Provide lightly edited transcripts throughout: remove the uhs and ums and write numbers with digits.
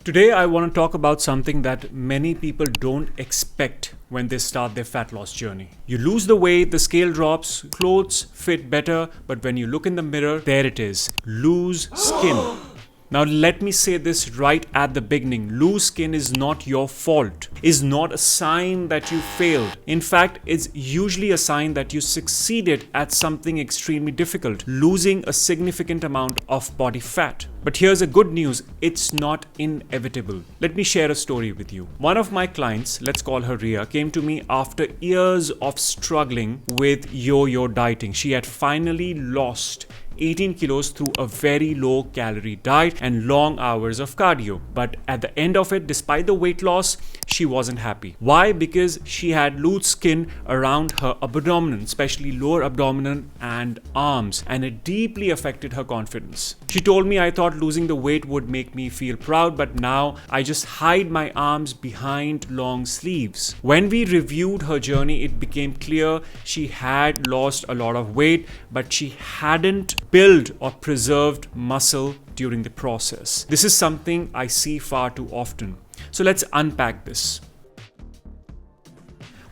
Today, I want to talk about something that many people don't expect when they start their fat loss journey. You lose the weight, the scale drops, clothes fit better, but when you look in the mirror, there it is, loose skin. Now let me say this right at the beginning. Loose skin is not your fault. Is not a sign that you failed. In fact, it's usually a sign that you succeeded at something extremely difficult, losing a significant amount of body fat. But here's a good news, it's not inevitable. Let me share a story with you. One of my clients, let's call her Ria, came to me after years of struggling with yo-yo dieting. She had finally lost 18 kilos through a very low calorie diet and long hours of cardio. But at the end of it, despite the weight loss, she wasn't happy. Why? Because she had loose skin around her abdomen, especially lower abdomen and arms, and it deeply affected her confidence. She told me, I thought losing the weight would make me feel proud, but now I just hide my arms behind long sleeves. When we reviewed her journey, it became clear she had lost a lot of weight, but she hadn't built or preserved muscle during the process. This is something I see far too often. So let's unpack this.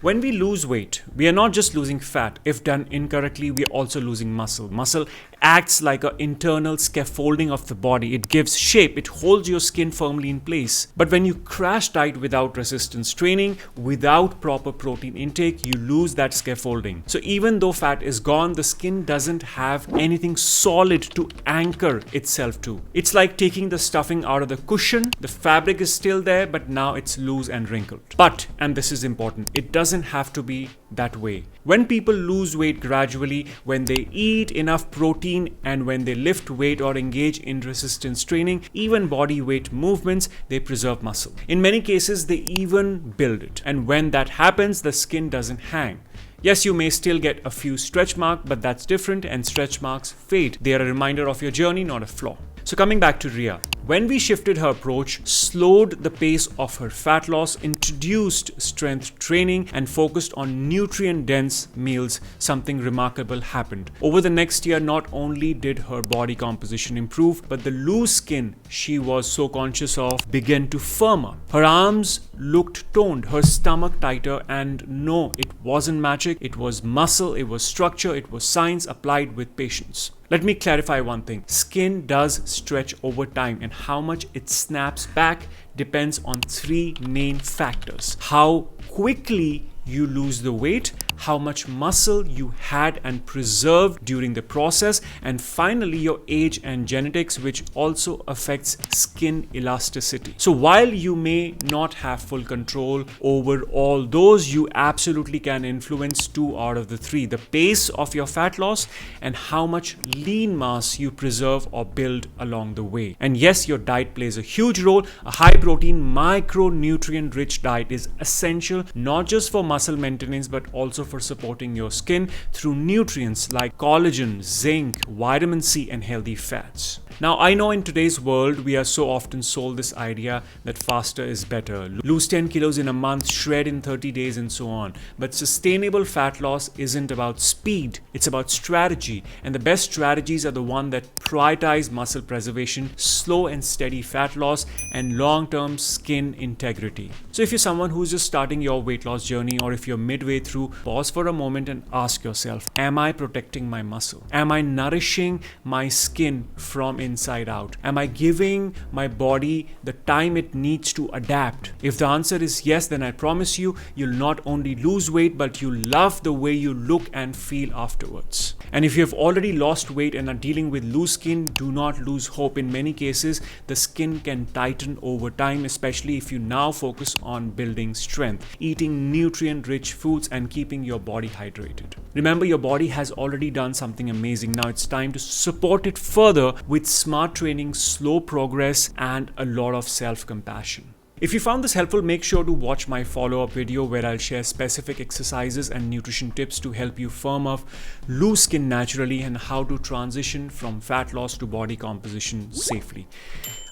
When we lose weight, we are not just losing fat. If done incorrectly, we are also losing muscle. Muscle acts like an internal scaffolding of the body. It gives shape. It holds your skin firmly in place. But when you crash diet without resistance training, without proper protein intake, you lose that scaffolding. So even though fat is gone, the skin doesn't have anything solid to anchor itself to. It's like taking the stuffing out of the cushion. The fabric is still there, but now it's loose and wrinkled. But, and this is important, it doesn't have to be that way. When people lose weight gradually, when they eat enough protein and when they lift weight or engage in resistance training, even body weight movements, they preserve muscle. In many cases, they even build it. And when that happens, the skin doesn't hang. Yes, you may still get a few stretch marks, but that's different and stretch marks fade. They are a reminder of your journey, not a flaw. So coming back to Ria, when we shifted her approach, slowed the pace of her fat loss, introduced strength training, and focused on nutrient-dense meals, something remarkable happened. Over the next year, not only did her body composition improve, but the loose skin she was so conscious of began to firm up. Her arms looked toned, her stomach tighter, and no, it wasn't magic, it was muscle, it was structure, it was science applied with patience. Let me clarify one thing. Skin does stretch over time, and how much it snaps back depends on three main factors. How quickly you lose the weight, how much muscle you had and preserved during the process, and finally your age and genetics, which also affects skin elasticity. So while you may not have full control over all those, you absolutely can influence two out of the three: the pace of your fat loss and how much lean mass you preserve or build along the way. And yes, your diet plays a huge role. A high protein, micronutrient rich diet is essential, not just for muscle maintenance, but also for supporting your skin through nutrients like collagen, zinc, vitamin C, and healthy fats. Now, I know in today's world, we are so often sold this idea that faster is better. Lose 10 kilos in a month, shred in 30 days, and so on. But sustainable fat loss isn't about speed, it's about strategy. And the best strategies are the ones that prioritize muscle preservation, slow and steady fat loss, and long-term skin integrity. So if you're someone who's just starting your weight loss journey, or if you're midway through, pause for a moment and ask yourself, am I protecting my muscle? Am I nourishing my skin from inside out? Am I giving my body the time it needs to adapt? If the answer is yes, then I promise you, you'll not only lose weight, but you'll love the way you look and feel afterwards. And if you have already lost weight and are dealing with loose skin, do not lose hope. In many cases, the skin can tighten over time, especially if you now focus on building strength, eating nutrient-rich foods, and keeping your body hydrated. Remember, your body has already done something amazing. Now it's time to support it further with smart training, slow progress, and a lot of self-compassion. If you found this helpful, make sure to watch my follow-up video where I'll share specific exercises and nutrition tips to help you firm up, lose skin naturally, and how to transition from fat loss to body composition safely.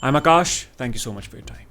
I'm Akash. Thank you so much for your time.